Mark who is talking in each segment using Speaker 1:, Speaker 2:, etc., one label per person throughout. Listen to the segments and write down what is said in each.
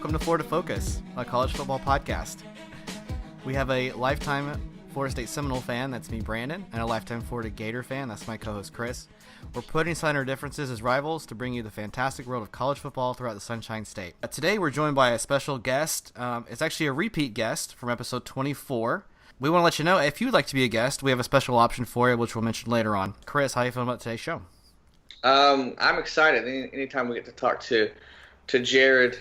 Speaker 1: welcome to Florida Focus, a college football podcast. We have a lifetime Florida State Seminole fan, that's me, Brandon, and a lifetime Florida Gator fan, that's my co-host, Chris. We're putting aside our differences as rivals to bring you the fantastic world of college football throughout the Sunshine State. Today, we're joined by a special guest. It's actually a repeat guest from episode 24. We want to let you know, if you'd like to be a guest, we have a special option for you, which we'll mention later on. Chris, how are you feeling about today's show?
Speaker 2: I'm excited. Anytime we get to talk to Jarad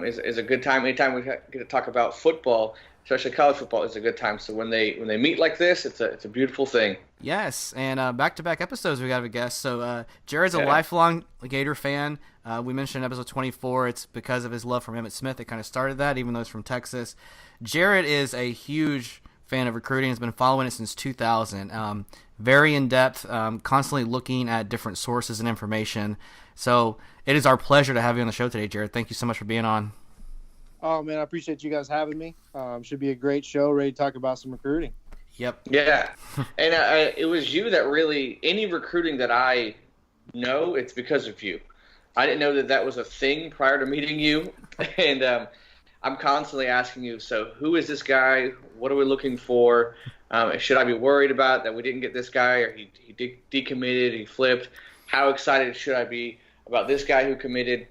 Speaker 2: is a good time. Anytime we get to talk about football, especially college football, is a good time. So when they meet like this, it's a beautiful thing.
Speaker 1: Yes, and back-to-back episodes we got a guest. So Jared's a lifelong Gator fan. We mentioned in episode 24, it's because of his love for Emmitt Smith that kind of started that, even though he's from Texas. Jared is a huge fan of recruiting. Has been following it since 2000. Very in-depth, constantly looking at different sources and information. So it is our pleasure to have you on the show today, Jared. Thank you so much for being on.
Speaker 3: Oh, man, I appreciate you guys having me. Should be a great show, ready to talk about some recruiting.
Speaker 1: Yep.
Speaker 2: Yeah. And it was you that really, any recruiting that I know, it's because of you. I didn't know that was a thing prior to meeting you. And I'm constantly asking you, so who is this guy? What are we looking for? Should I be worried about that we didn't get this guy, or he decommitted, he flipped? How excited should I be about this guy who committed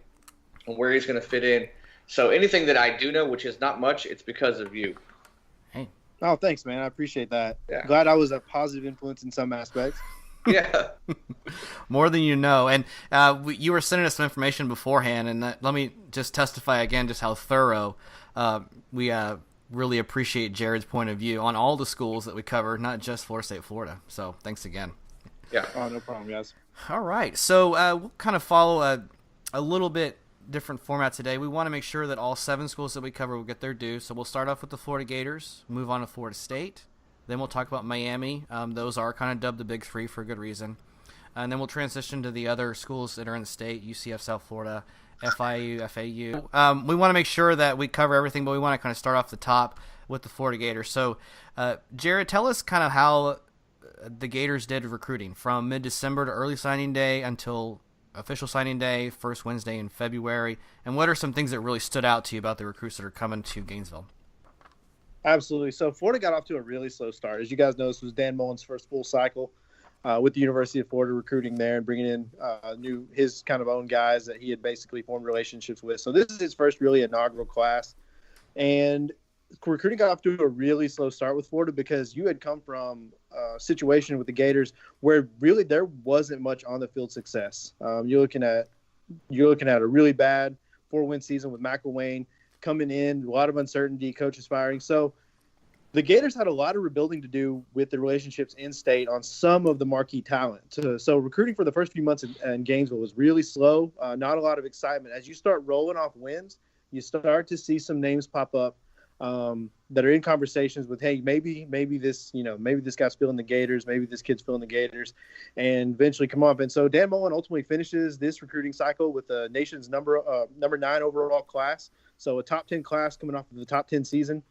Speaker 2: and where he's going to fit in? So anything that I do know, which is not much, it's because of you.
Speaker 1: Hey.
Speaker 3: Oh, thanks, man. I appreciate that.
Speaker 2: Yeah.
Speaker 3: Glad I was a positive influence in some aspects.
Speaker 2: Yeah.
Speaker 1: More than you know. And you were sending us some information beforehand, and let me just testify again just how thorough we really appreciate Jared's point of view on all the schools that we cover, not just Florida State, Florida. So thanks again.
Speaker 2: Yeah.
Speaker 3: Oh, no problem, guys.
Speaker 1: All right. So we'll kind of follow a little bit different format today. We want to make sure that all 7 schools that we cover will get their due. So we'll start off with the Florida Gators, move on to Florida State. Then we'll talk about Miami. Those are kind of dubbed the Big Three for a good reason. And then we'll transition to the other schools that are in the state, UCF South Florida, FIU, FAU. We want to make sure that we cover everything, but we want to kind of start off the top with the Florida Gators. So, Jared, tell us kind of how the Gators did recruiting from mid-December to early signing day until official signing day, first Wednesday in February. And what are some things that really stood out to you about the recruits that are coming to Gainesville?
Speaker 3: Absolutely. So Florida got off to a really slow start. As you guys know, this was Dan Mullen's first full cycle with the University of Florida recruiting there and bringing in his kind of own guys that he had basically formed relationships with. So this is his first really inaugural class. And recruiting got off to a really slow start with Florida because you had come from a situation with the Gators where really there wasn't much on the field success. You're looking at a really bad 4-win season with McElwain coming in, a lot of uncertainty, coaches firing. So the Gators had a lot of rebuilding to do with the relationships in state on some of the marquee talent. So recruiting for the first few months in Gainesville was really slow, not a lot of excitement. As you start rolling off wins, you start to see some names pop up that are in conversations with, hey, maybe this guy's filling the Gators, maybe this kid's filling the Gators, and eventually come up. And so Dan Mullen ultimately finishes this recruiting cycle with the nation's number 9 overall class. So a top 10 class coming off of the top 10 season.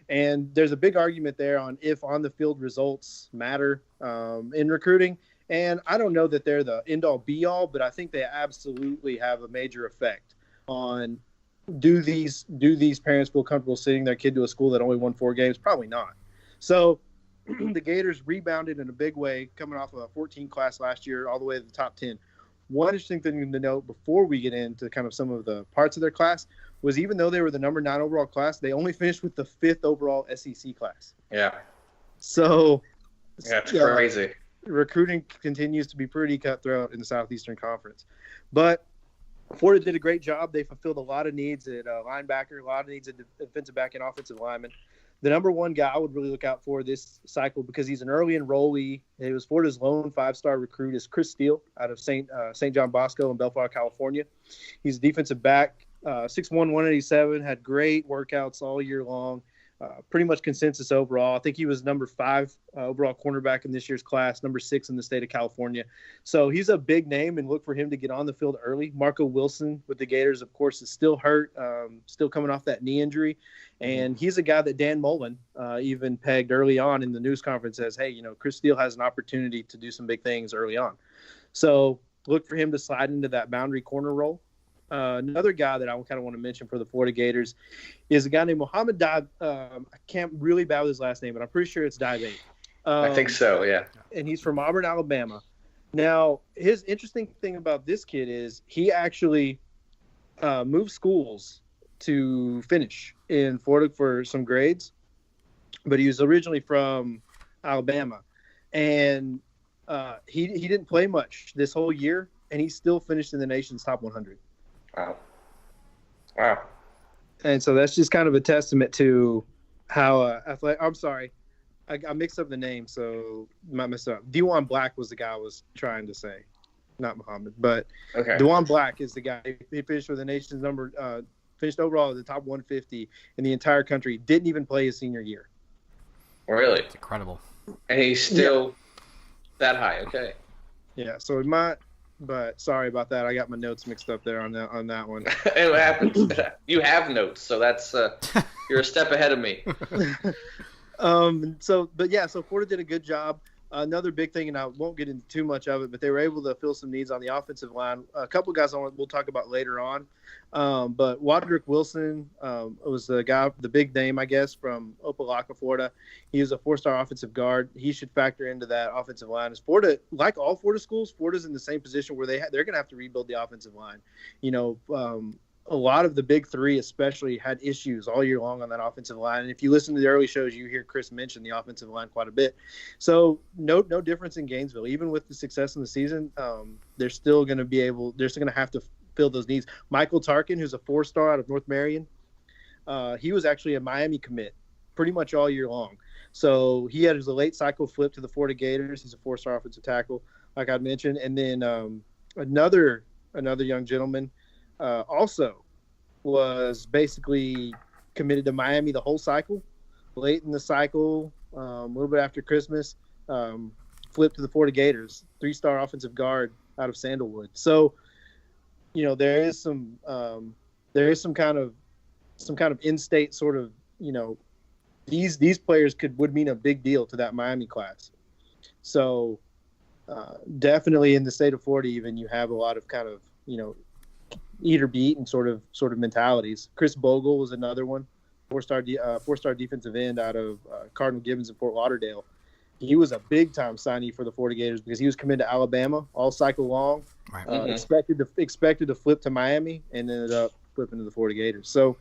Speaker 3: And there's a big argument there on if on-the-field results matter in recruiting. And I don't know that they're the end-all, be-all, but I think they absolutely have a major effect on do these parents feel comfortable sending their kid to a school that only won 4 games? Probably not. So the Gators rebounded in a big way coming off of a 14 class last year all the way to the top 10. One interesting thing to note before we get into kind of some of the parts of their class was even though they were the number 9 overall class, they only finished with the 5th overall SEC class.
Speaker 2: Yeah.
Speaker 3: So
Speaker 2: yeah, it's crazy.
Speaker 3: Recruiting continues to be pretty cutthroat in the Southeastern Conference. But Florida did a great job. They fulfilled a lot of needs at linebacker, a lot of needs at defensive back and offensive lineman. The number one guy I would really look out for this cycle because he's an early enrollee. It was Florida's lone 5-star recruit is Chris Steele out of St. John Bosco in Bellflower, California. He's a defensive back, 6'1", 187, had great workouts all year long. Pretty much consensus overall. I think he was number 5 overall cornerback in this year's class, number 6 in the state of California. So he's a big name, and look for him to get on the field early. Marco Wilson with the Gators, of course, is still hurt, still coming off that knee injury. And he's a guy that Dan Mullen even pegged early on in the news conference as, hey, Chris Steele has an opportunity to do some big things early on. So look for him to slide into that boundary corner role. Another guy that I kind of want to mention for the Florida Gators is a guy named Mohammed Dive. I can't really bow his last name, but I'm pretty sure it's Dive 8.
Speaker 2: I think so, yeah.
Speaker 3: And he's from Auburn, Alabama. Now, his interesting thing about this kid is he actually moved schools to finish in Florida for some grades, but he was originally from Alabama. And he didn't play much this whole year, and he still finished in the nation's top 100.
Speaker 2: Wow.
Speaker 3: And so that's just kind of a testament to how athletic. I'm sorry, I mixed up the name, so I might mess up. Dewan Black was the guy I was trying to say, not Muhammad. But
Speaker 2: Okay.
Speaker 3: Dewan Black is the guy. He finished with the nation's finished overall at the top 150 in the entire country. Didn't even play his senior year.
Speaker 2: Really?
Speaker 1: It's incredible.
Speaker 2: And he's still that high. Okay.
Speaker 3: Yeah, so it might. But sorry about that. I got my notes mixed up there on that one.
Speaker 2: It happens. You have notes, so that's you're a step ahead of me.
Speaker 3: So Florida did a good job. Another big thing, and I won't get into too much of it, but they were able to fill some needs on the offensive line. A couple of guys we'll talk about later on. But Wadrick Wilson was the guy, the big name, I guess, from Opelika, Florida. He was a 4-star offensive guard. He should factor into that offensive line. As Florida, like all Florida schools, Florida's in the same position where they're going to have to rebuild the offensive line. A lot of the big three especially had issues all year long on that offensive line. And if you listen to the early shows, you hear Chris mention the offensive line quite a bit. So no difference in Gainesville. Even with the success in the season, they're still going to have to fill those needs. Michael Tarkin, who's a 4-star out of North Marion, he was actually a Miami commit pretty much all year long. So he had his late cycle flip to the Florida Gators. He's a 4-star offensive tackle, like I mentioned. And then another young gentleman also was basically committed to Miami the whole cycle. Late in the cycle, a little bit after Christmas, flipped to the Florida Gators, 3-star offensive guard out of Sandalwood. So, there is some kind of in-state sort of, these players would mean a big deal to that Miami class. So definitely in the state of Florida, even you have a lot of kind of, eat or be eaten sort of mentalities. Chris Bogle was another one, 4-star defensive end out of Cardinal Gibbons in Fort Lauderdale. He was a big-time signee for the Florida Gators because he was committed to Alabama all cycle long.
Speaker 1: Right.
Speaker 3: Expected to flip to Miami and ended up flipping to the Florida Gators. So,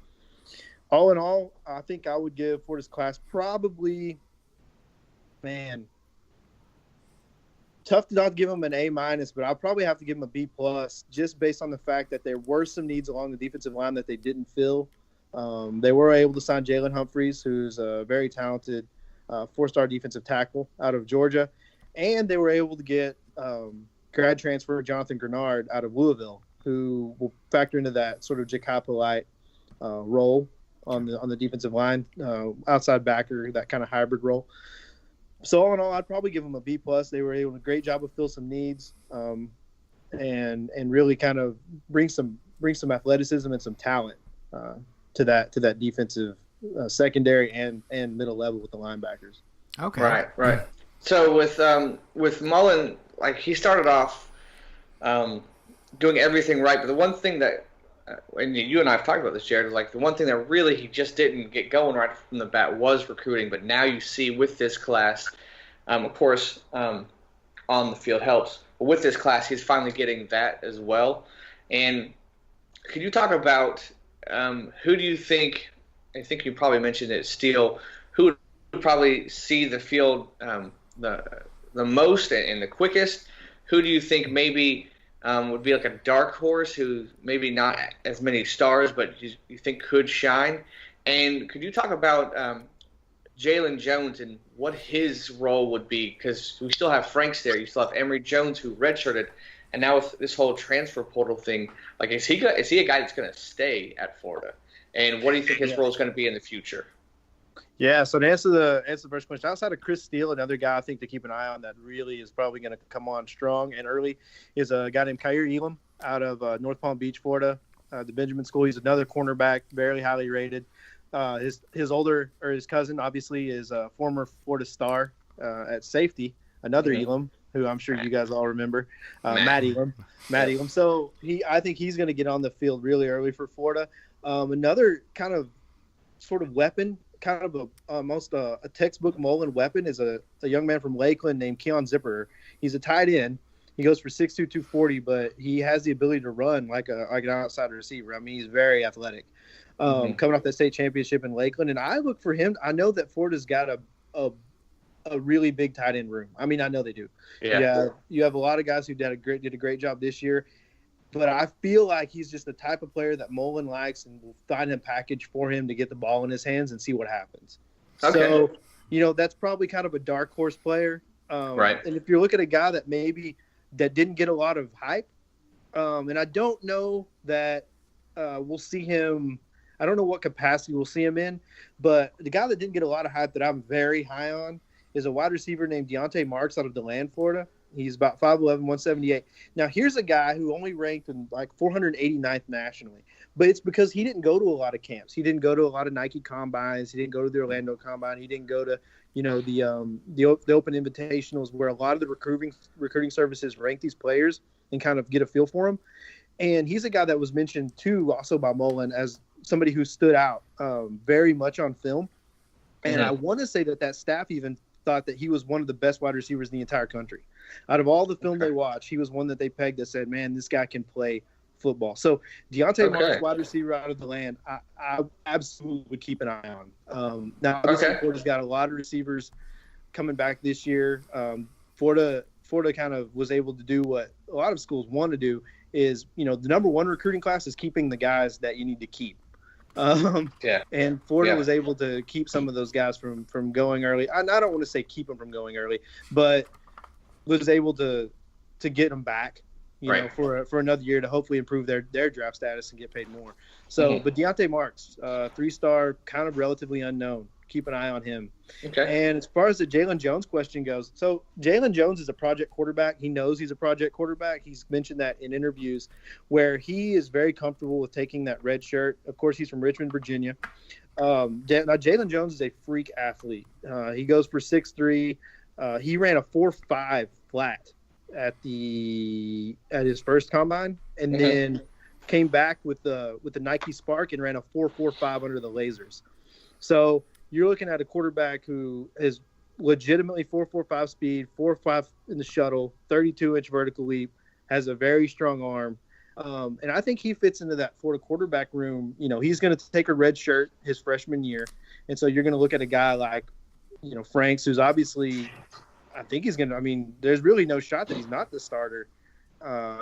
Speaker 3: all in all, I think I would give Florida's class probably, tough to not give them an A-, but I'll probably have to give them a B+, just based on the fact that there were some needs along the defensive line that they didn't fill. They were able to sign Jalen Humphreys, who's a very talented 4-star defensive tackle out of Georgia, and they were able to get grad transfer Jonathan Grenard out of Louisville, who will factor into that sort of Ja'Kai Polite role on the defensive line, outside backer, that kind of hybrid role. So all in all, I'd probably give them a B+. They were able to great job of fill some needs, and really kind of bring some athleticism and some talent to that defensive secondary and middle level with the linebackers.
Speaker 1: Okay.
Speaker 2: Right. So with Mullen, like he started off doing everything right, but the one thing that and you and I have talked about this, Jarad, like the one thing that really he just didn't get going right from the bat was recruiting. But now you see with this class, of course, on the field helps. But with this class, he's finally getting that as well. And could you talk about who do you think? I think you probably mentioned it, Steele. Who would probably see the field the most and the quickest? Who do you think maybe would be like a dark horse who maybe not as many stars, but you think could shine? And could you talk about Jalen Jones and what his role would be? Because we still have Franks there. You still have Emory Jones who redshirted. And now with this whole transfer portal thing, like is he a guy that's going to stay at Florida? And what do you think his role is going to be in the future?
Speaker 3: Yeah, so to answer the first question, outside of Chris Steele, another guy I think to keep an eye on that really is probably going to come on strong and early is a guy named Kyer Elam out of North Palm Beach, Florida, the Benjamin School. He's another cornerback, very highly rated. His cousin obviously is a former Florida star at safety, another Elam, who I'm sure you guys all remember, Matt Elam. Matt Elam. So I think he's going to get on the field really early for Florida. Another kind of sort of weapon, kind of almost a textbook Mullen weapon, is a young man from Lakeland named Keon Zipper. He's a tight end. He goes for 6'2", 240, but he has the ability to run like an outside receiver. I mean, he's very athletic. Coming off that state championship in Lakeland, and I look for him. I know that Florida's got a really big tight end room. I mean, I know they do. Yeah, you have a lot of guys who did a great job this year, but I feel like he's just the type of player that Mullen likes, and will find a package for him to get the ball in his hands and see what happens. Okay. So, that's probably kind of a dark horse player. Right. And if you're looking at a guy that didn't get a lot of hype, and I don't know that we'll see him. I don't know what capacity we'll see him in, but the guy that didn't get a lot of hype that I'm very high on is a wide receiver named Deontay Marks out of DeLand, Florida. He's about 5'11", 178. Now, here's a guy who only ranked in like 489th nationally, but it's because he didn't go to a lot of camps. He didn't go to a lot of Nike combines. He didn't go to the Orlando Combine. He didn't go to the Open Invitationals, where a lot of the recruiting services rank these players and kind of get a feel for them. And he's a guy that was mentioned too, also by Mullen, as somebody who stood out very much on film. And I want to say that staff even thought that he was one of the best wide receivers in the entire country. Out of all the film they watched, he was one that they pegged that said, man, this guy can play football. So Deontay Marks, wide receiver out of the land, I absolutely would keep an eye on. Now, Florida's got a lot of receivers coming back this year. Florida kind of was able to do what a lot of schools want to do, is, the number one recruiting class is keeping the guys that you need to keep. And Florida was able to keep some of those guys from going early. I don't want to say keep them from going early, but was able to get them back, for another year to hopefully improve their draft status and get paid more. So, but Deontay Marks, 3-star, kind of relatively unknown. Keep an eye on him. Okay. And as far as the Jalen Jones question goes, so Jalen Jones is a project quarterback. He knows he's a project quarterback. He's mentioned that in interviews, where he is very comfortable with taking that red shirt. Of course, he's from Richmond, Virginia. Now, Jalen Jones is a freak athlete. He goes for 6'3". He ran a 4.5 flat at his first combine, and then came back with the Nike Spark and ran a 4.45 under the lasers. So you're looking at a quarterback who is legitimately 4.45 speed, 4.5 in the shuttle, 32-inch vertical leap, has a very strong arm. And I think he fits into that Florida quarterback room. He's going to take a red shirt his freshman year. And so you're going to look at a guy like, Franks, who's obviously, I think he's going to, there's really no shot that he's not the starter.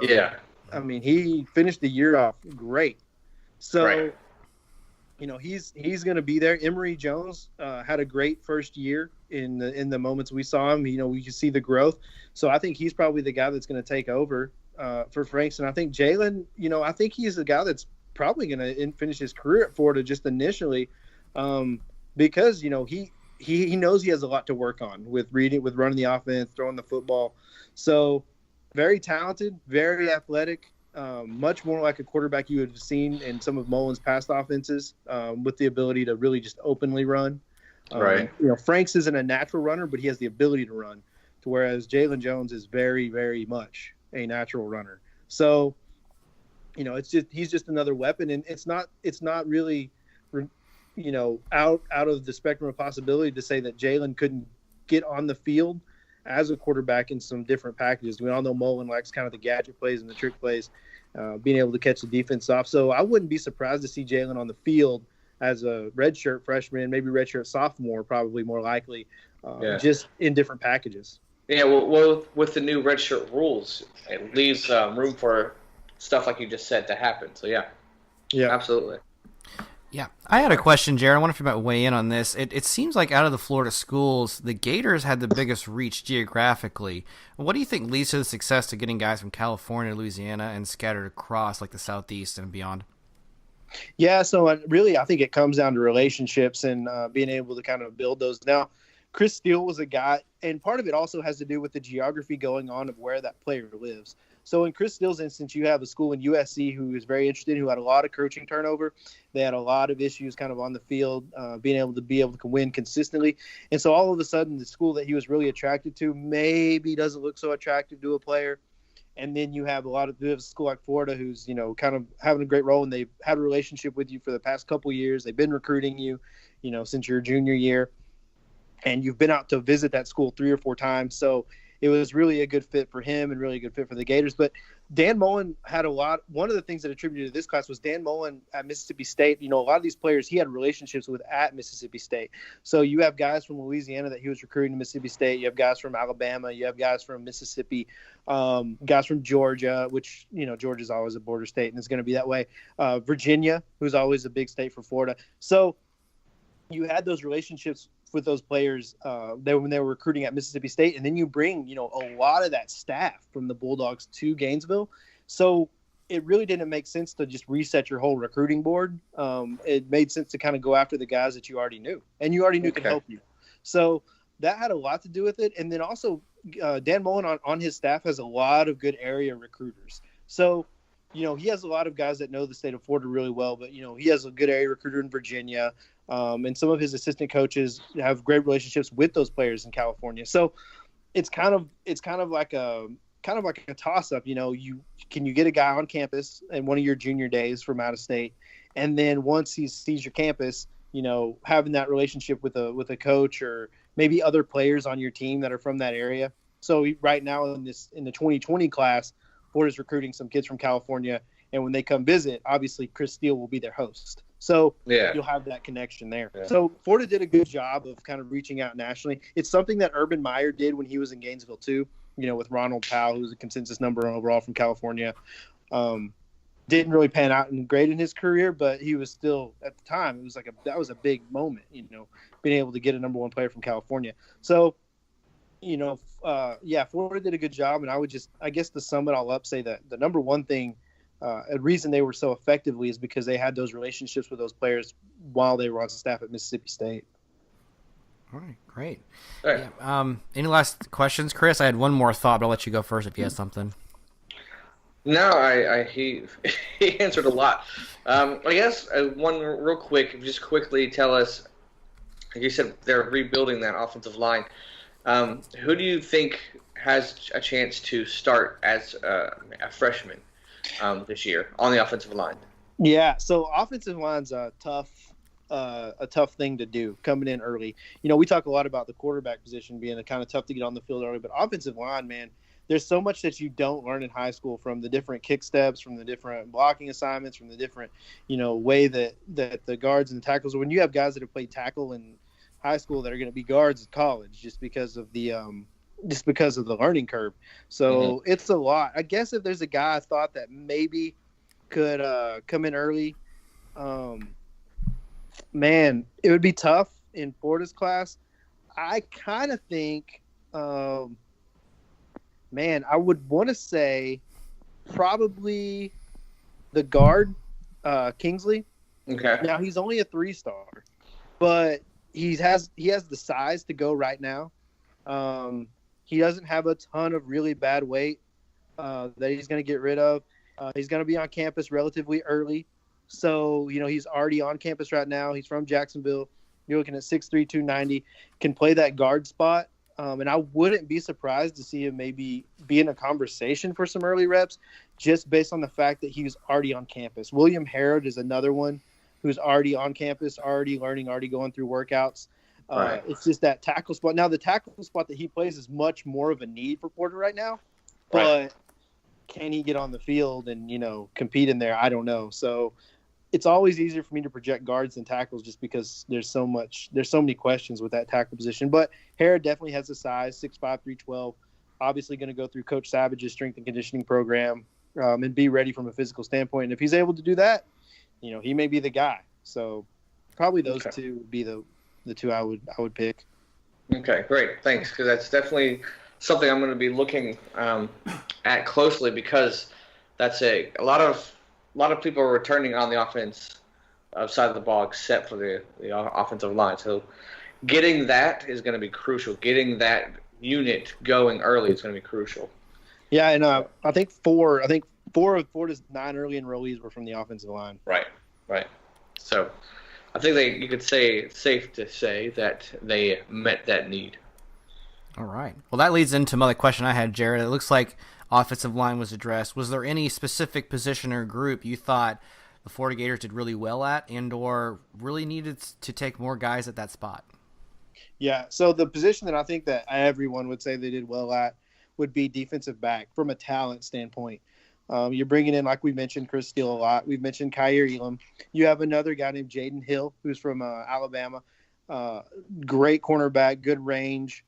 Speaker 3: He finished the year off great. So, he's going to be there. Emory Jones had a great first year in the moments we saw him. We can see the growth. So I think he's probably the guy that's going to take over for Franks. And I think Jalen, I think he's the guy that's probably going to finish his career at Florida just initially, because he knows he has a lot to work on with running the offense, throwing the football. So very talented, very athletic. Much more like a quarterback you would have seen in some of Mullen's past offenses, with the ability to really just openly run. Franks isn't a natural runner, but he has the ability to run, whereas Jalen Jones is very, very much a natural runner. So, he's just another weapon, and it's not really, out of the spectrum of possibility to say that Jalen couldn't get on the field as a quarterback in some different packages. We all know Mullen likes kind of the gadget plays and the trick plays, being able to catch the defense off. So I wouldn't be surprised to see Jalen on the field as a redshirt freshman, maybe redshirt sophomore, probably more likely, just in different packages.
Speaker 2: Yeah, well, with the new redshirt rules, it leaves room for stuff like you just said to happen. So, yeah, absolutely.
Speaker 1: Yeah, I had a question, Jarad. I wonder if you might weigh in on this. It seems like out of the Florida schools, the Gators had the biggest reach geographically. What do you think leads to the success to getting guys from California, Louisiana, and scattered across like the Southeast and beyond?
Speaker 3: Yeah, so really I think it comes down to relationships and being able to kind of build those. Now, Chris Steele was a guy, and part of it also has to do with the geography going on of where that player lives. So in Chris Steele's instance, you have a school in USC who is very interested, who had a lot of coaching turnover. They had a lot of issues kind of on the field, being able to win consistently. And so all of a sudden, the school that he was really attracted to maybe doesn't look so attractive to a player. And then you have a school like Florida who's, kind of having a great role, and they've had a relationship with you for the past couple of years. They've been recruiting you, since your junior year, and you've been out to visit that school 3 or 4 times. So it was really a good fit for him and really a good fit for the Gators. But Dan Mullen had one of the things that attributed to this class was Dan Mullen at Mississippi State. A lot of these players he had relationships with at Mississippi State. So you have guys from Louisiana that he was recruiting to Mississippi State. You have guys from Alabama. You have guys from Mississippi, guys from Georgia, which, Georgia's always a border state and it's going to be that way. Virginia, who's always a big state for Florida. So you had those relationships with those players when they were recruiting at Mississippi State, and then you bring a lot of that staff from the Bulldogs to Gainesville. So it really didn't make sense to just reset your whole recruiting board. It made sense to kind of go after the guys that you already knew and you already knew could help you. So that had a lot to do with it. And then also Dan Mullen on his staff has a lot of good area recruiters. So he has a lot of guys that know the state of Florida really well, but he has a good area recruiter in Virginia. And some of his assistant coaches have great relationships with those players in California. So it's kind of like a toss up. Can you get a guy on campus in one of your junior days from out of state, and then once he sees your campus, having that relationship with a coach or maybe other players on your team that are from that area. So right now in the 2020 class, Florida's recruiting some kids from California, and when they come visit, obviously Chris Steele will be their host. So you'll have that connection there. Yeah. So Florida did a good job of kind of reaching out nationally. It's something that Urban Meyer did when he was in Gainesville too, with Ronald Powell, who's a consensus number overall from California. Didn't really pan out and great in his career, but he was still, at the time, it was that was a big moment, being able to get a number 1 player from California. So, Florida did a good job. And I guess to sum it all up, say that the number 1 thing, a reason they were so effectively is because they had those relationships with those players while they were on staff at Mississippi State.
Speaker 1: All right, great.
Speaker 2: All right.
Speaker 1: Yeah, any last questions, Chris? I had one more thought, but I'll let you go first if you have something.
Speaker 2: No, he answered a lot. I guess one real quick, just quickly tell us, like you said, they're rebuilding that offensive line. Who do you think has a chance to start as a freshman this year on the offensive line?
Speaker 3: Yeah, so offensive line's a tough thing to do coming in early. We talk a lot about the quarterback position being kind of tough to get on the field early, but offensive line, man, there's so much that you don't learn in high school, from the different kick steps, from the different blocking assignments, from the different, way that the guards and the tackles. When you have guys that have played tackle in high school that are going to be guards at college, just because of the learning curve. So It's a lot. I guess if there's a guy I thought that maybe could come in early, man, it would be tough in Florida's class. I kind of think, I would want to say probably the guard, Kingsley.
Speaker 2: Okay.
Speaker 3: Now he's only a 3-star, but he has the size to go right now. He doesn't have a ton of really bad weight that he's going to get rid of. He's going to be on campus relatively early. So, he's already on campus right now. He's from Jacksonville. You're looking at 6'3", 290, can play that guard spot. And I wouldn't be surprised to see him maybe be in a conversation for some early reps, just based on the fact that he was already on campus. William Harrod is another one who's already on campus, already learning, already going through workouts. Right. It's just that tackle spot. Now, the tackle spot that he plays is much more of a need for Porter right now. But can he get on the field and, compete in there? I don't know. So it's always easier for me to project guards than tackles, just because there's so many questions with that tackle position. But Harrod definitely has the size, 6'5", 312. Obviously going to go through Coach Savage's strength and conditioning program and be ready from a physical standpoint. And if he's able to do that, he may be the guy. So probably those two would be the two I would pick.
Speaker 2: Okay, great. Thanks, because that's definitely something I'm going to be looking at closely, because that's a lot of people are returning on the offense side of the ball, except for the offensive line. So getting that is going to be crucial. Getting that unit going early is going to be crucial.
Speaker 3: Yeah, and I think four of Florida's 9 early enrollees were from the offensive line.
Speaker 2: Right, right. So I think you could say it's safe to say that they met that need.
Speaker 1: All right. Well, that leads into another question I had, Jarad. It looks like offensive line was addressed. Was there any specific position or group you thought the Florida Gators did really well at and or really needed to take more guys at that spot?
Speaker 3: Yeah, so the position that I think that everyone would say they did well at would be defensive back from a talent standpoint. You're bringing in, like we mentioned, Chris Steele a lot. We've mentioned Kyer Elam. You have another guy named Jaden Hill, who's from Alabama. Great cornerback, good range,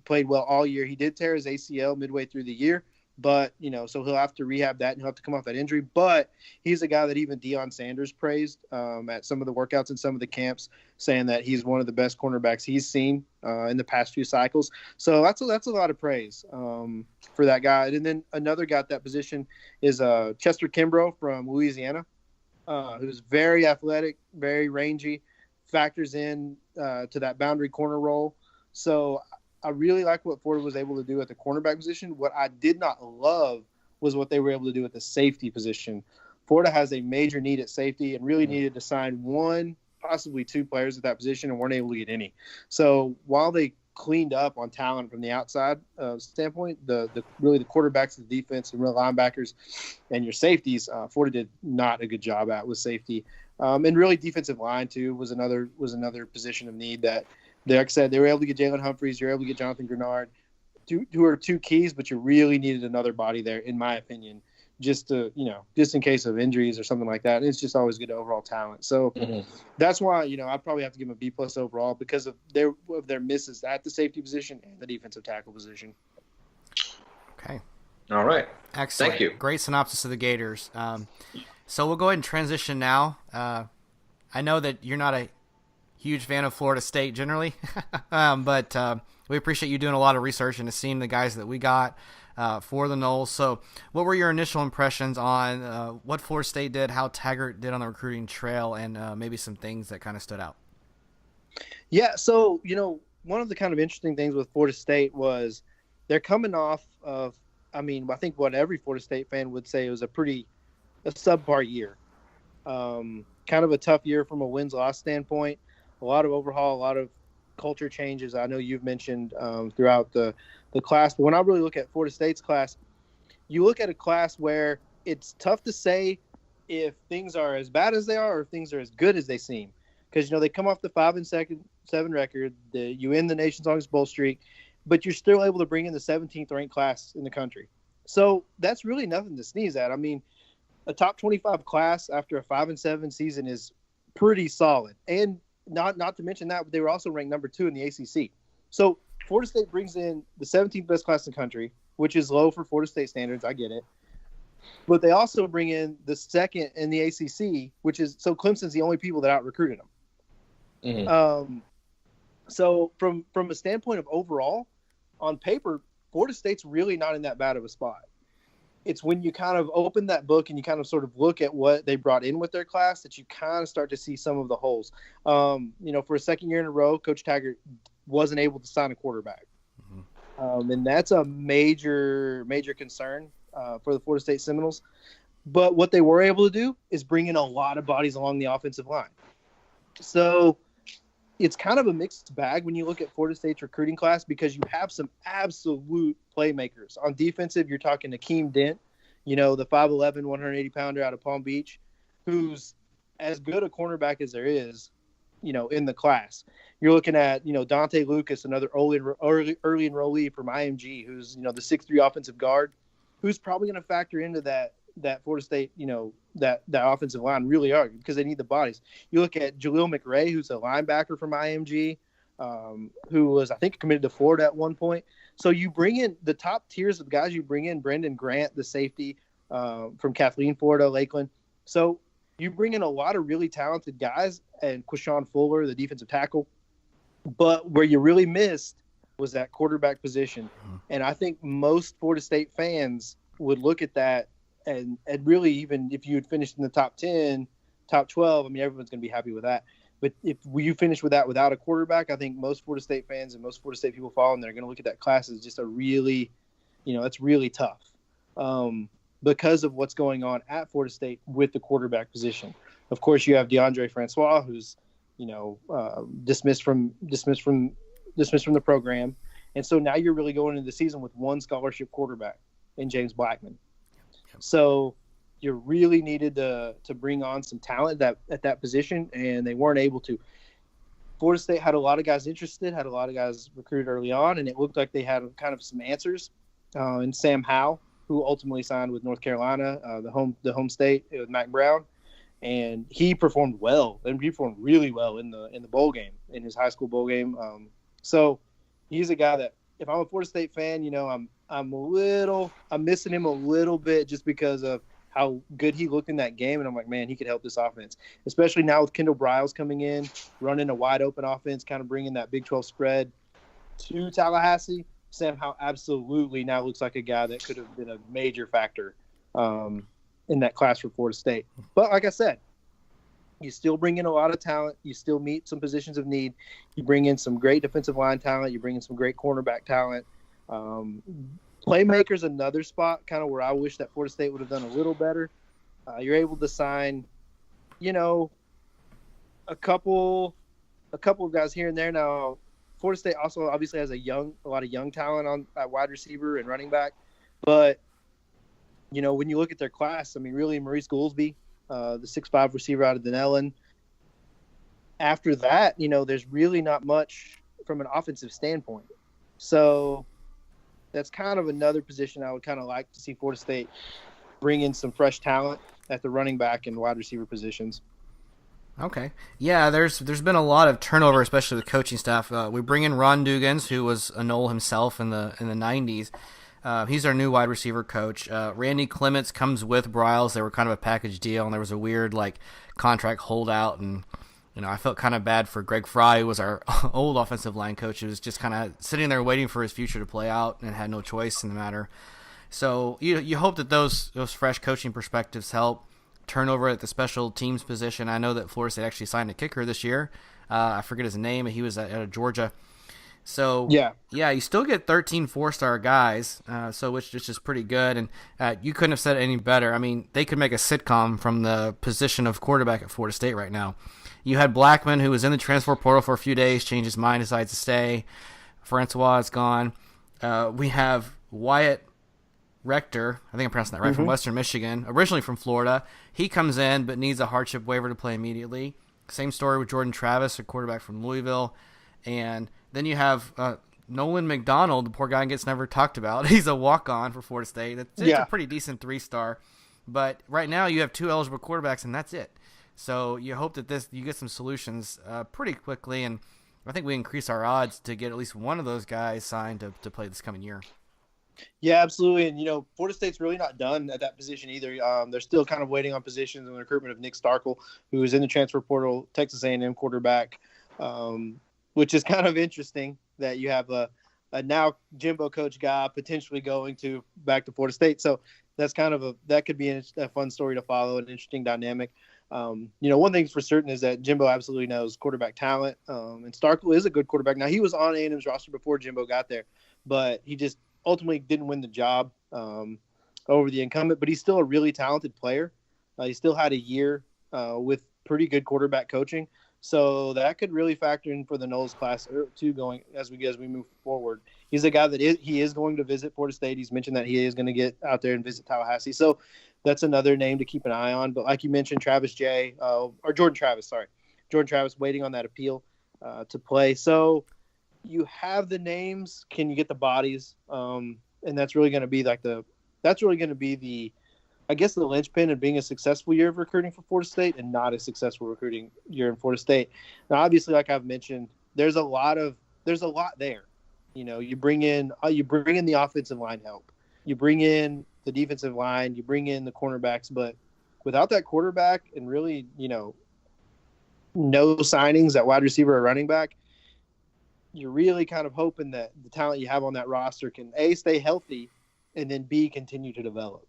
Speaker 3: played well all year. He did tear his ACL midway through the year, but, so he'll have to rehab that and he'll have to come off that injury. But he's a guy that even Deion Sanders praised at some of the workouts and some of the camps, saying that he's one of the best cornerbacks he's seen in the past few cycles. So that's a lot of praise for that guy. And then another guy at that position is Chester Kimbrough from Louisiana, who's very athletic, very rangy, factors in to that boundary corner role. So I really like what Florida was able to do at the cornerback position. What I did not love was what they were able to do at the safety position. Florida has a major need at safety and really needed to sign one, possibly two players at that position and weren't able to get any. So while they cleaned up on talent from the outside standpoint, the quarterbacks, the defense, and real linebackers, and your safeties, Florida did not a good job at with safety. And really defensive line too was another position of need that, like I said, they were able to get Jalen Humphreys, you're able to get Jonathan Grenard, who are two keys, but you really needed another body there, in my opinion, just in case of injuries or something like that. And it's just always good overall talent. So that's why, I'd probably have to give them a B+ overall because of their misses at the safety position and the defensive tackle position.
Speaker 1: Okay.
Speaker 2: All right.
Speaker 1: Excellent.
Speaker 2: Thank you.
Speaker 1: Great synopsis of the Gators. So we'll go ahead and transition now. I know that you're not a huge fan of Florida State generally, but we appreciate you doing a lot of research and seeing the guys that we got for the Noles. So what were your initial impressions on what Florida State did, how Taggart did on the recruiting trail, and maybe some things that kind of stood out?
Speaker 3: Yeah, so, one of the kind of interesting things with Florida State was they're coming off of, I think what every Florida State fan would say was a subpar year. Kind of a tough year from a wins-loss standpoint. A lot of overhaul, a lot of culture changes. I know you've mentioned throughout the class. But when I really look at Florida State's class, you look at a class where it's tough to say if things are as bad as they are or if things are as good as they seem. Because, they come off the 5-7 record, you end the nation's longest bowl streak, but you're still able to bring in the 17th ranked class in the country. So that's really nothing to sneeze at. A top 25 class after a 5-7 season is pretty solid. And not to mention that, but they were also ranked number 2 in the ACC. So Florida State brings in the 17th best class in the country, which is low for Florida State standards. I get it. But they also bring in the second in the ACC, which is – so Clemson's the only people that out-recruited them. Mm-hmm. So from a standpoint of overall, on paper, Florida State's really not in that bad of a spot. It's when you kind of open that book and you kind of sort of look at what they brought in with their class that you kind of start to see some of the holes. For a second year in a row, Coach Taggart wasn't able to sign a quarterback. Mm-hmm. And that's a major, major concern for the Florida State Seminoles. But what they were able to do is bring in a lot of bodies along the offensive line. So it's kind of a mixed bag when you look at Florida State's recruiting class because you have some absolute playmakers. On defensive, you're talking Akeem Dent, the 5'11", 180-pounder out of Palm Beach, who's as good a cornerback as there is, in the class. You're looking at, Dante Lucas, another early enrollee from IMG, who's, the 6'3" offensive guard, who's probably going to factor into that Florida State, that offensive line really are because they need the bodies. You look at Jaleel McRae, who's a linebacker from IMG, who was, I think, committed to Florida at one point. So you bring in the top tiers of guys. You bring in Brendan Grant, the safety from Kathleen, Florida, Lakeland. So you bring in a lot of really talented guys and Quashawn Fuller, the defensive tackle. But where you really missed was that quarterback position. And I think most Florida State fans would look at that and really, even if you had finished in the top 10, top 12, everyone's going to be happy with that. But if you finish with that without a quarterback, I think most Florida State fans and most Florida State people following, they're going to look at that class as just a really, it's really tough. because of what's going on at Florida State with the quarterback position. Of course, you have DeAndre Francois, who's dismissed from the program, and so now you're really going into the season with one scholarship quarterback in James Blackman. So you really needed to bring on some talent at that position, and they weren't able to. Florida State had a lot of guys interested, had a lot of guys recruited early on, and it looked like they had kind of some answers. And Sam Howell, who ultimately signed with North Carolina, the home state with Mac Brown, and he performed well, and he performed really well in the bowl game, in his high school bowl game. So he's a guy that, if I'm a Florida State fan, I'm missing him a little bit just because of how good he looked in that game, and I'm like, man, he could help this offense, especially now with Kendall Briles coming in, running a wide open offense, kind of bringing that Big 12 spread to Tallahassee. Sam Howell absolutely now looks like a guy that could have been a major factor in that class for Florida State. But like I said, you still bring in a lot of talent. You still meet some positions of need. You bring in some great defensive line talent. You bring in some great cornerback talent. Playmaker's another spot kind of where I wish that Florida State would have done a little better. You're able to sign, a couple of guys here and there. Now, Florida State also obviously has a lot of young talent at wide receiver and running back. But, when you look at their class, I mean, really Maurice Goolsby, the 6'5" receiver out of Denellen. After that, there's really not much from an offensive standpoint. So that's kind of another position I would kind of like to see Florida State bring in some fresh talent at the running back and wide receiver positions.
Speaker 1: Okay. Yeah, there's been a lot of turnover, especially with coaching staff. We bring in Ron Dugans, who was a Knoll himself in the 90s. He's our new wide receiver coach. Randy Clements comes with Briles. They were kind of a package deal, and there was a weird contract holdout, and I felt kind of bad for Greg Fry, who was our old offensive line coach. He was just kind of sitting there waiting for his future to play out and had no choice in the matter. So you hope that those fresh coaching perspectives help. Turnover at the special teams position. I know that Florida State actually signed a kicker this year. I forget his name. He was at Georgia. So yeah, you still get 13 4-star guys, which is pretty good. And you couldn't have said it any better. I mean, they could make a sitcom from the position of quarterback at Florida State right now. You had Blackman, who was in the transfer portal for a few days, changed his mind, decides to stay. Francois is gone. We have Wyatt Rector, I think I'm pronouncing that right, from Western Michigan, originally from Florida. He comes in but needs a hardship waiver to play immediately. Same story with Jordan Travis, a quarterback from Louisville. And then you have Nolan McDonald, the poor guy gets never talked about. He's a walk-on for Florida State. It's a pretty decent 3-star. But right now you have 2 eligible quarterbacks, and that's it. So you hope that you get some solutions pretty quickly, and I think we increase our odds to get at least one of those guys signed to play this coming year.
Speaker 3: Yeah, absolutely. And, Florida State's really not done at that position either. They're still kind of waiting on positions in the recruitment of Nick Starkel, who is in the transfer portal, Texas A&M quarterback, which is kind of interesting that you have a now Jimbo coach guy potentially going back to Florida State. So that's that could be a fun story to follow, an interesting dynamic. One thing for certain is that Jimbo absolutely knows quarterback talent, and Starkel is a good quarterback. Now, he was on A&M's roster before Jimbo got there, but he just ultimately didn't win the job over the incumbent, but he's still a really talented player. He still had a year with pretty good quarterback coaching, so that could really factor in for the Knowles class too, going as we move forward. He's a guy that he is going to visit Florida State. He's mentioned that he is going to get out there and visit Tallahassee, so that's another name to keep an eye on. But like you mentioned, Jordan Travis waiting on that appeal to play. So you have the names. Can you get the bodies? And that's really going to be the linchpin of being a successful year of recruiting for Florida State and not a successful recruiting year in Florida State. Now, obviously, like I've mentioned, there's a lot there. You bring in the offensive line help. You bring in the defensive line. You bring in the cornerbacks. But without that quarterback and really, no signings at wide receiver or running back, you're really kind of hoping that the talent you have on that roster can A, stay healthy, and then B, continue to develop.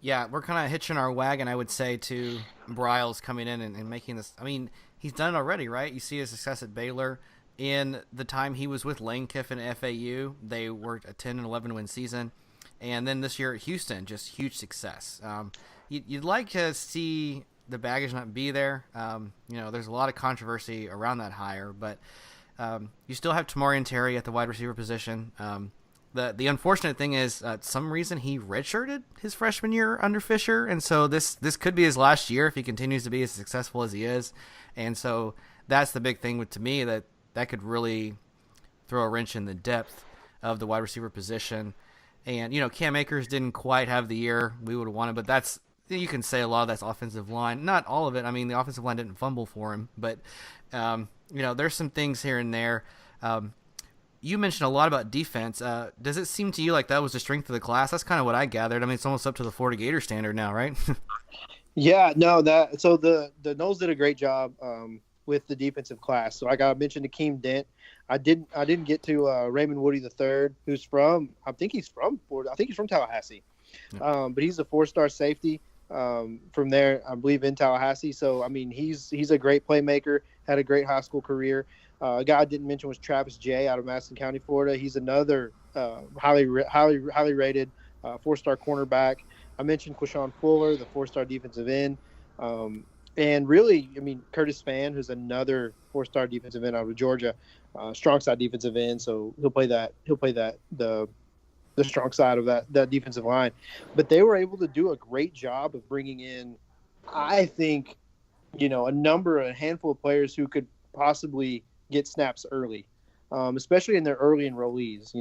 Speaker 1: Yeah, we're kind of hitching our wagon, I would say, to Briles coming in and making this. I mean, he's done it already, right? You see his success at Baylor. In the time he was with Lane Kiffin at FAU, they were a 10 and 11 win season. And then this year at Houston, just huge success. You'd like to see the baggage not be there. There's a lot of controversy around that hire, but you still have Tamarian Terry at the wide receiver position. The unfortunate thing is, some reason he redshirted his freshman year under Fisher, and so this could be his last year if he continues to be as successful as he is. And so that's the big thing to me, that could really throw a wrench in the depth of the wide receiver position. And Cam Akers didn't quite have the year we would have wanted, but you can say a lot of that's offensive line. Not all of it. I mean, the offensive line didn't fumble for him, but there's some things here and there. You mentioned a lot about defense. Does it seem to you like that was the strength of the class? That's kind of what I gathered. I mean, it's almost up to the Florida Gator standard now, right?
Speaker 3: Yeah, no, so the Noles did a great job with the defensive class. So I mentioned Akeem Dent. I didn't get to Raymond Woody III, who's I think he's from Florida. I think he's from Tallahassee. Yeah. But he's a 4-star safety from there, I believe, in Tallahassee. So I mean, he's a great playmaker. Had a great high school career. A guy I didn't mention was Travis Jay out of Madison County, Florida. He's another highly rated 4-star cornerback. I mentioned Quashawn Fuller, the 4-star defensive end. And really, I mean, Curtis Fan, who's another 4-star defensive end out of Georgia, strong side defensive end. So he'll play the strong side of that defensive line. But they were able to do a great job of bringing in, I think, a handful of players who could possibly get snaps early, especially in their early enrollees.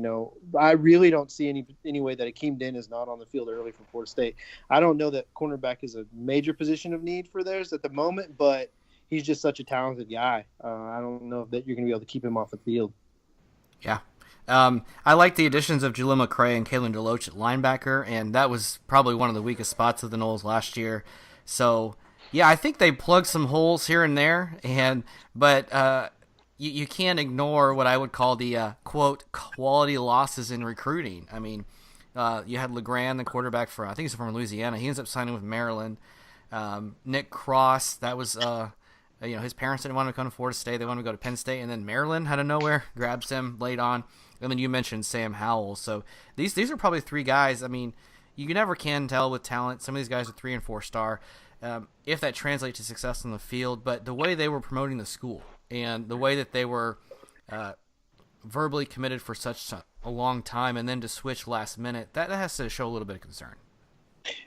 Speaker 3: I really don't see any way that Akeem Dent is not on the field early for Florida State. I don't know that cornerback is a major position of need for theirs at the moment, but he's just such a talented guy. I don't know that you're going to be able to keep him off the field.
Speaker 1: Yeah. I like the additions of Jalil McCray and Kalen DeLoach at linebacker, and that was probably one of the weakest spots of the Noles last year. So, yeah, I think they plugged some holes here and there, but you can't ignore what I would call the, quote, quality losses in recruiting. I mean, you had LeGrand, the quarterback I think he's from Louisiana. He ends up signing with Maryland. Nick Cross, that was, his parents didn't want him to come to Florida State. They wanted to go to Penn State, and then Maryland, out of nowhere, grabs him late on. And then you mentioned Sam Howell. So these are probably 3 guys. I mean, you never can tell with talent. Some of these guys are 3- and 4-star. If that translates to success on the field, but the way they were promoting the school and the way that they were verbally committed for such a long time, and then to switch last minute, that has to show a little bit of concern.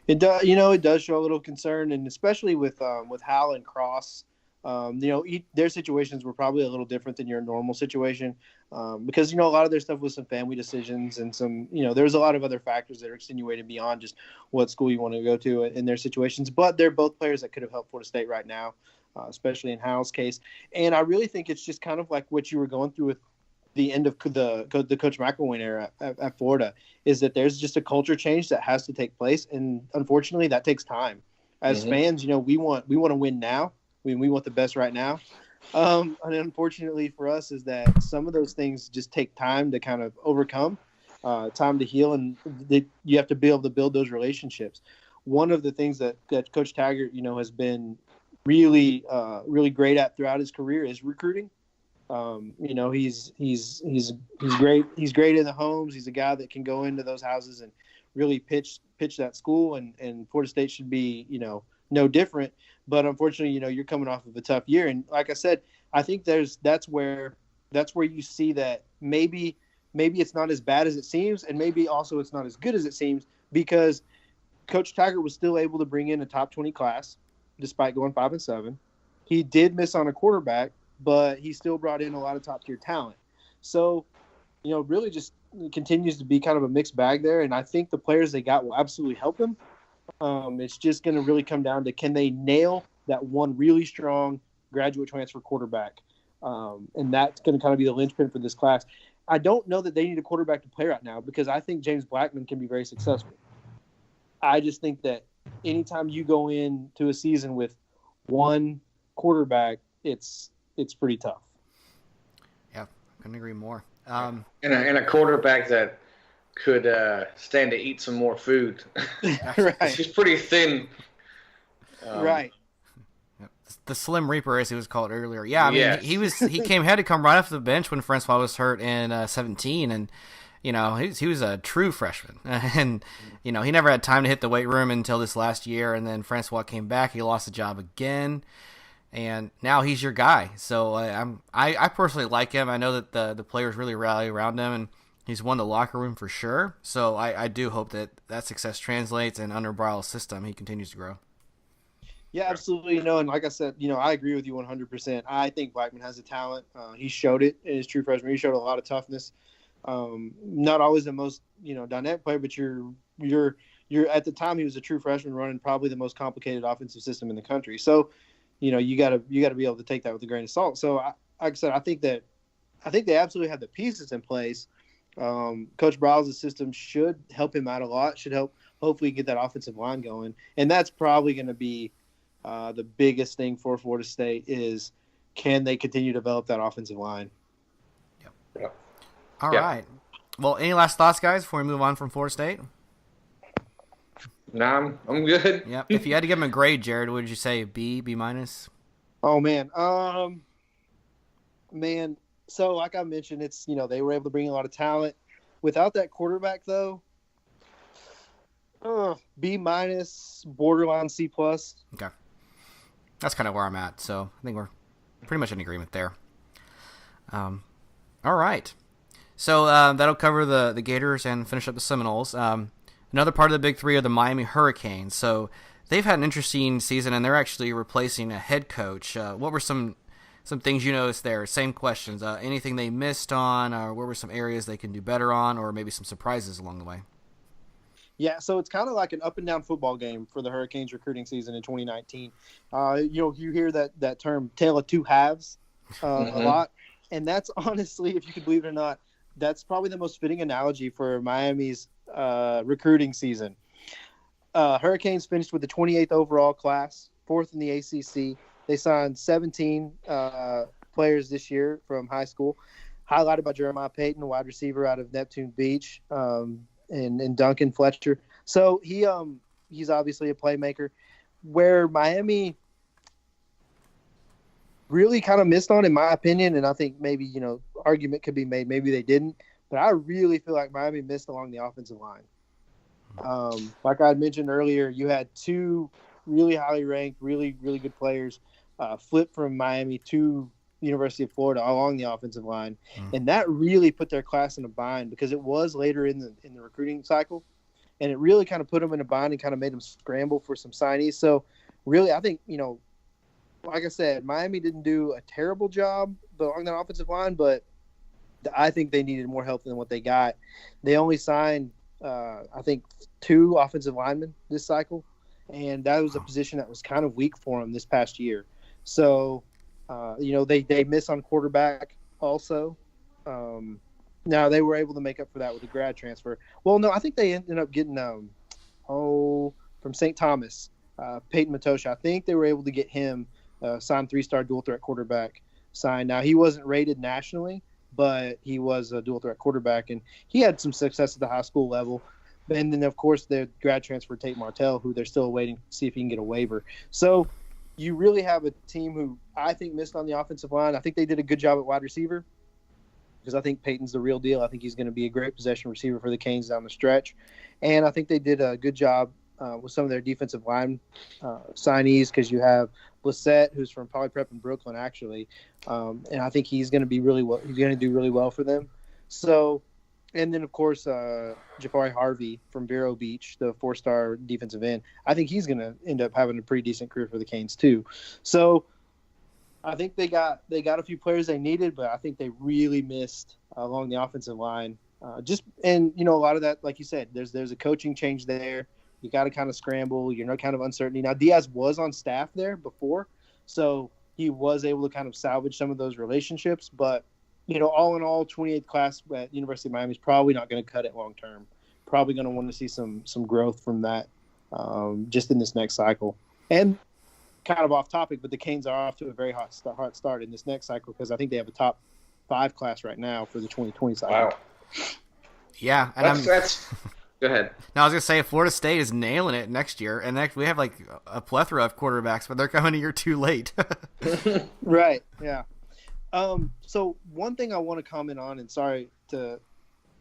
Speaker 3: It does. It does show a little concern, and especially with Howell and Cross. Their situations were probably a little different than your normal situation because, a lot of their stuff was some family decisions and some, there's a lot of other factors that are extenuated beyond just what school you want to go to in their situations. But they're both players that could have helped Florida State right now, especially in Howell's case. And I really think it's just kind of like what you were going through with the end of the Coach McElwain era at Florida, is that there's just a culture change that has to take place. And unfortunately, that takes time. As fans, we want to win now. We want the best right now. And unfortunately for us is that some of those things just take time to kind of overcome, time to heal, and you have to be able to build those relationships. One of the things that Coach Taggart, has been really, really great at throughout his career is recruiting. He's great. He's great in the homes. He's a guy that can go into those houses and really pitch that school, and Florida State should be, no different. But unfortunately, you're coming off of a tough year. And like I said, I think that's where you see that maybe it's not as bad as it seems, and maybe also it's not as good as it seems, because Coach Taggart was still able to bring in a top 20 class despite going 5-7. He did miss on a quarterback, but he still brought in a lot of top tier talent. So, really just continues to be kind of a mixed bag there. And I think the players they got will absolutely help them. It's just going to really come down to, can they nail that one really strong graduate transfer quarterback? And that's going to kind of be the linchpin for this class. I don't know that they need a quarterback to play right now, because I think James Blackman can be very successful. I just think that anytime you go into a season with one quarterback, it's pretty tough.
Speaker 1: Yeah, couldn't agree more.
Speaker 2: And a quarterback that could stand to eat some more food.
Speaker 3: Right.
Speaker 2: She's pretty thin.
Speaker 3: Right.
Speaker 1: The Slim Reaper, as he was called earlier. Yeah, I mean, he had to come right off the bench when Francois was hurt in 17, and he was a true freshman, and he never had time to hit the weight room until this last year, and then Francois came back. He lost the job again, and now he's your guy. So I personally like him. I know that the players really rally around him, and he's won the locker room for sure. So I do hope that success translates, and under Bryle's system, he continues to grow.
Speaker 3: Yeah, absolutely. And like I said, I agree with you 100%. I think Blackman has the talent. He showed it in his true freshman. He showed a lot of toughness. Not always the most, dynamic player, but you're at the time he was a true freshman running probably the most complicated offensive system in the country. So, you gotta be able to take that with a grain of salt. So, like I said, I think they absolutely have the pieces in place. Coach Bryle's system should help him out a lot. Should help hopefully get that offensive line going, and that's probably going to be the biggest thing for Florida State is can they continue to develop that offensive line?
Speaker 1: Yep. All right. Well, any last thoughts, guys, before we move on from Florida State?
Speaker 2: Nah, I'm good.
Speaker 1: Yep. If you had to give them a grade, Jarad, what would you say? B minus?
Speaker 3: Oh, man. So like I mentioned, it's, they were able to bring a lot of talent. Without that quarterback, though, B minus, borderline C plus.
Speaker 1: Okay. That's kind of where I'm at, so I think we're pretty much in agreement there. All right. So that'll cover the Gators and finish up the Seminoles. Another part of the Big Three are the Miami Hurricanes. So they've had an interesting season, and they're actually replacing a head coach. What were some things you noticed there? Same questions. Anything they missed on, or what were some areas they can do better on, or maybe some surprises along the way?
Speaker 3: Yeah, so it's kind of like an up-and-down football game for the Hurricanes recruiting season in 2019. You hear that term "tale of two halves" a lot, and that's honestly, if you could believe it or not, that's probably the most fitting analogy for Miami's recruiting season. Hurricanes finished with the 28th overall class, 4th in the ACC. They signed 17 players this year from high school, highlighted by Jeremiah Payton, a wide receiver out of Neptune Beach. And Duncan Fletcher. So he's obviously a playmaker. Where Miami really kind of missed on, in my opinion, and I think maybe, argument could be made, maybe they didn't, but I really feel like Miami missed along the offensive line. Like I had mentioned earlier, you had two really highly ranked, really, really good players flip from Miami to University of Florida along the offensive line, and that really put their class in a bind because it was later in the recruiting cycle, and it really kind of put them in a bind and kind of made them scramble for some signees. So really, I think, like I said, Miami didn't do a terrible job along that offensive line, but I think they needed more help than what they got. They only signed, I think, 2 offensive linemen this cycle, and that was a position that was kind of weak for them this past year. So they miss on quarterback also. Now they were able to make up for that with a grad transfer. Well, no, I think they ended up getting from St. Thomas, Peyton Matosha. I think they were able to get him signed 3-star dual threat quarterback signed. Now he wasn't rated nationally, but he was a dual threat quarterback, and he had some success at the high school level. And then of course the grad transfer Tate Martell, who they're still waiting to see if he can get a waiver. So you really have a team who I think missed on the offensive line. I think they did a good job at wide receiver because I think Peyton's the real deal. I think he's going to be a great possession receiver for the Canes down the stretch. And I think they did a good job with some of their defensive line signees because you have Blissett, who's from Poly Prep in Brooklyn, actually. And I think he's going to be really well. He's going to do really well for them. So, and then, of course, Jafari Harvey from Vero Beach, the 4-star defensive end. I think he's going to end up having a pretty decent career for the Canes, too. So I think they got a few players they needed, but I think they really missed along the offensive line. A lot of that, like you said, there's a coaching change there. You got to kind of scramble. Kind of uncertainty. Now, Diaz was on staff there before, so he was able to kind of salvage some of those relationships, but all in all, 28th class at University of Miami is probably not going to cut it long term. Probably going to want to see some growth from that just in this next cycle. And kind of off topic, but the Canes are off to a very hot start in this next cycle because I think they have a top 5 class right now for the 2020 cycle.
Speaker 2: Wow.
Speaker 1: Yeah.
Speaker 2: And that's go ahead.
Speaker 1: Now, I was going to say, Florida State is nailing it next year, and we have like a plethora of quarterbacks, but they're coming a year too late.
Speaker 3: Right, yeah. So one thing I want to comment on, and sorry to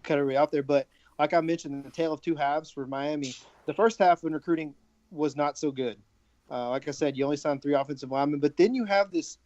Speaker 3: cut everybody off there. But like I mentioned, the tale of two halves for Miami. The first half in recruiting was not so good. Like I said, you only signed 3 offensive linemen, but then you have this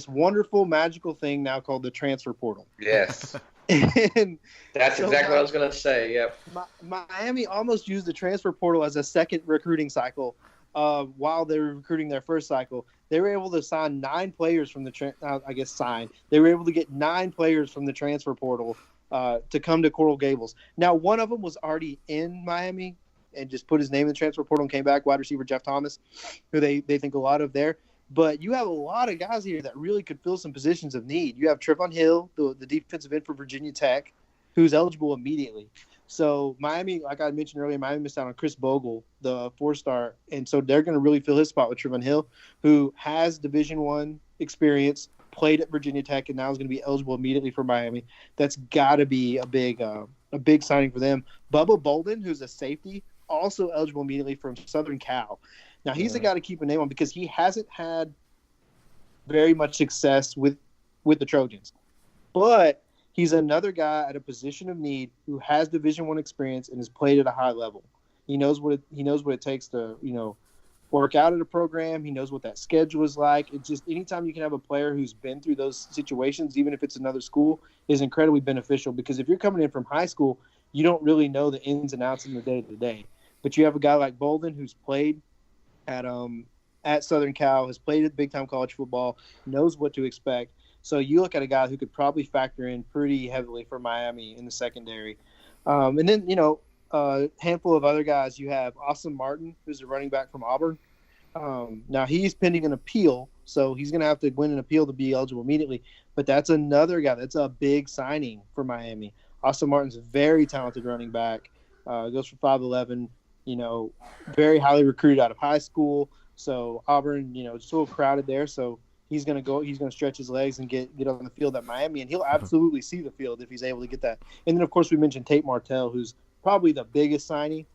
Speaker 3: wonderful, magical thing now called the transfer portal.
Speaker 2: Yes.
Speaker 3: And
Speaker 2: that's exactly what I was going to say. Yep.
Speaker 3: Miami almost used the transfer portal as a second recruiting cycle while they were recruiting their first cycle. They were able to sign 9 players from the They were able to get 9 players from the transfer portal to come to Coral Gables. Now, one of them was already in Miami and just put his name in the transfer portal and came back, wide receiver Jeff Thomas, who they think a lot of there. But you have a lot of guys here that really could fill some positions of need. You have Trevon Hill, the defensive end for Virginia Tech, who's eligible immediately. So Miami, like I mentioned earlier, Miami missed out on Chris Bogle, the 4-star, and so they're going to really fill his spot with Trevon Hill, who has Division I experience, played at Virginia Tech, and now is going to be eligible immediately for Miami. That's got to be a big signing for them. Bubba Bolden, who's a safety, also eligible immediately from Southern Cal. Now, he's a guy to keep a name on because he hasn't had very much success with the Trojans. But he's another guy at a position of need who has Division I experience and has played at a high level. He knows what it takes to, work out at a program. He knows what that schedule is like. It's just anytime you can have a player who's been through those situations, even if it's another school, is incredibly beneficial because if you're coming in from high school, you don't really know the ins and outs in the day-to-day. But you have a guy like Bolden who's played at Southern Cal, has played at big-time college football, knows what to expect. So you look at a guy who could probably factor in pretty heavily for Miami in the secondary. And then, a handful of other guys. You have Austin Martin, who's a running back from Auburn. Now, he's pending an appeal, so he's going to have to win an appeal to be eligible immediately. But that's another guy. That's a big signing for Miami. Austin Martin's a very talented running back. Goes for 5'11", very highly recruited out of high school. So Auburn, it's a little crowded there. So he's going to stretch his legs and get on the field at Miami, and he'll absolutely see the field if he's able to get that. And then, of course, we mentioned Tate Martell, who's probably the biggest signing,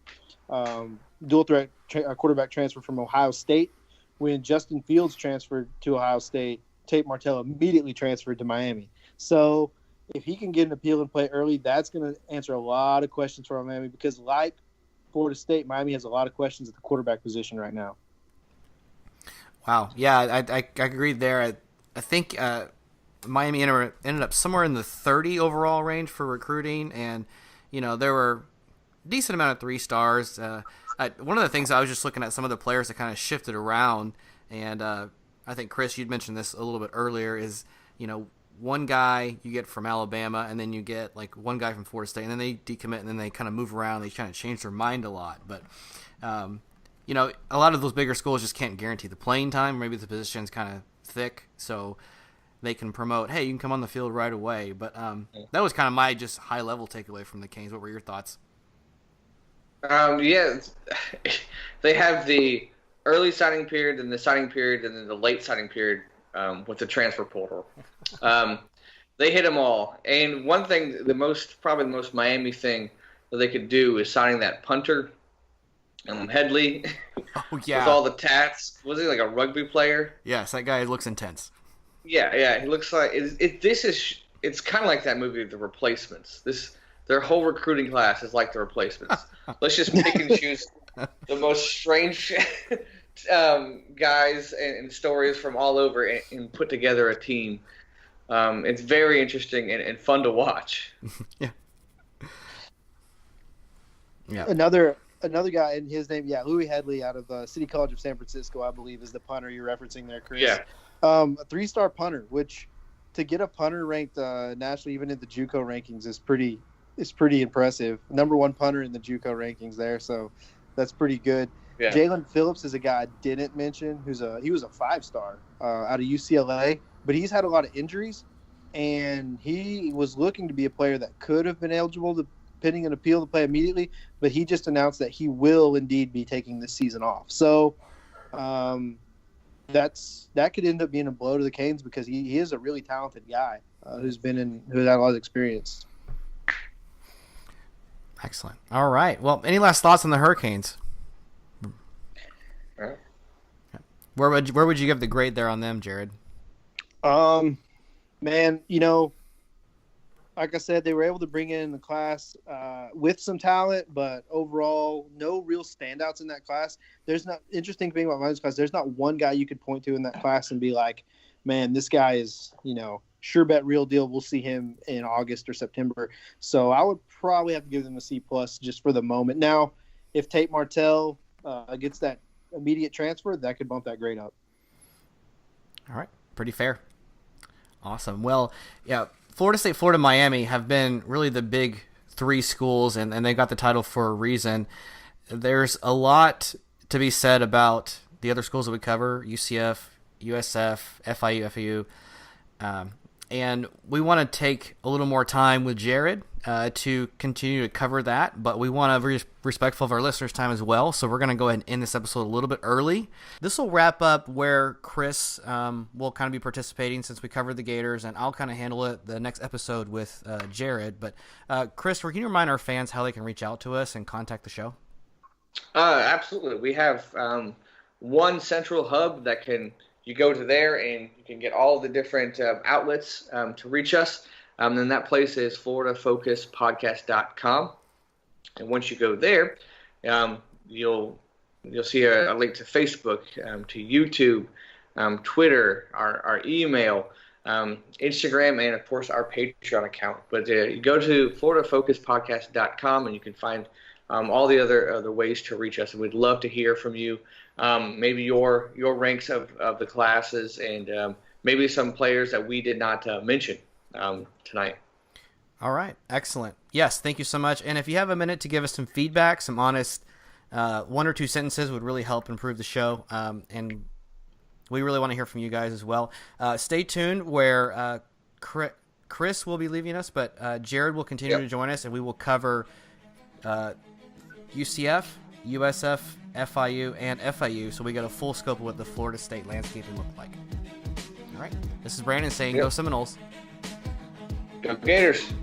Speaker 3: dual threat quarterback transfer from Ohio State. When Justin Fields transferred to Ohio State, Tate Martell immediately transferred to Miami. So if he can get an appeal and play early, that's going to answer a lot of questions for Miami because like Florida State, Miami has a lot of questions at the quarterback position right now.
Speaker 1: Wow. Yeah, I agree there. I think Miami ended up somewhere in the 30 overall range for recruiting, and, there were a decent amount of 3 stars. One of the things I was just looking at some of the players that kind of shifted around, and I think, Chris, you'd mentioned this a little bit earlier, is, one guy you get from Alabama, and then you get like one guy from Florida State, and then they decommit, and then they kind of move around. They kind of change their mind a lot. But, a lot of those bigger schools just can't guarantee the playing time. Maybe the position's kind of thick, so they can promote, hey, you can come on the field right away. But that was kind of my just high-level takeaway from the Canes. What were your thoughts?
Speaker 2: Yeah, they have the early signing period and the signing period and then the late signing period with the transfer portal. They hit them all. And one thing, probably the most Miami thing that they could do is signing that punter, Headley,
Speaker 1: oh, yeah.
Speaker 2: with all the tats. Was he like a rugby player?
Speaker 1: Yes, that guy looks intense.
Speaker 2: Yeah, he looks like it's kind of like that movie, The Replacements. Their whole recruiting class is like The Replacements. Let's just pick and choose the most strange guys and stories from all over and put together a team. It's very interesting and fun to watch.
Speaker 1: Yeah.
Speaker 3: Another guy, and his name, Louis Headley out of City College of San Francisco, I believe, is the punter you're referencing there, Chris.
Speaker 2: Yeah.
Speaker 3: A 3-star punter, which to get a punter ranked nationally, even in the JUCO rankings, is pretty impressive. Number 1 punter in the JUCO rankings there, so that's pretty good. Yeah. Jalen Phillips is a guy I didn't mention, he was a 5-star out of UCLA, but he's had a lot of injuries, and he was looking to be a player that could have been eligible to pending an appeal to play immediately, but he just announced that he will indeed be taking this season off. So that could end up being a blow to the Canes because he is a really talented guy who's had a lot of experience.
Speaker 1: Excellent. All right. Well, any last thoughts on the Hurricanes? Where would you give the grade there on them, Jarad?
Speaker 3: Man, like I said, they were able to bring in the class with some talent, but overall, no real standouts in that class. There's not interesting thing about my class. There's not one guy you could point to in that class and be like, man, this guy is, sure bet real deal. We'll see him in August or September. So I would probably have to give them a C+ just for the moment. Now, if Tate Martell gets that immediate transfer, that could bump that grade up.
Speaker 1: All right. Pretty fair. Awesome. Well, yeah, Florida State, Florida, Miami have been really the big three schools, and they got the title for a reason. There's a lot to be said about the other schools that we cover, UCF, USF, FIU, FAU. And we want to take a little more time with Jarad to continue to cover that, but we want to be respectful of our listeners' time as well, so we're going to go ahead and end this episode a little bit early. This will wrap up where Chris will kind of be participating since we covered the Gators, and I'll kind of handle it the next episode with Jarad. But Chris, can you remind our fans how they can reach out to us and contact the show?
Speaker 2: Absolutely. We have one central hub that you go to there and you can get all the different outlets to reach us. And that place is floridafocuspodcast.com. And once you go there, you'll see a link to Facebook, to YouTube, Twitter, our email, Instagram, and of course our Patreon account. But you go to floridafocuspodcast.com and you can find all the other ways to reach us. And we'd love to hear from you. Maybe your ranks of the classes, and maybe some players that we did not mention tonight.
Speaker 1: All right. Excellent. Yes, thank you so much. And if you have a minute to give us some feedback, some honest 1 or 2 sentences would really help improve the show. And we really want to hear from you guys as well. Stay tuned where Chris will be leaving us, but Jarad will continue to join us, and we will cover UCF, USF, FIU, and FIU, so we get a full scope of what the Florida State landscape will look like. All right. This is Brandon saying, Go Seminoles.
Speaker 2: Go Gators.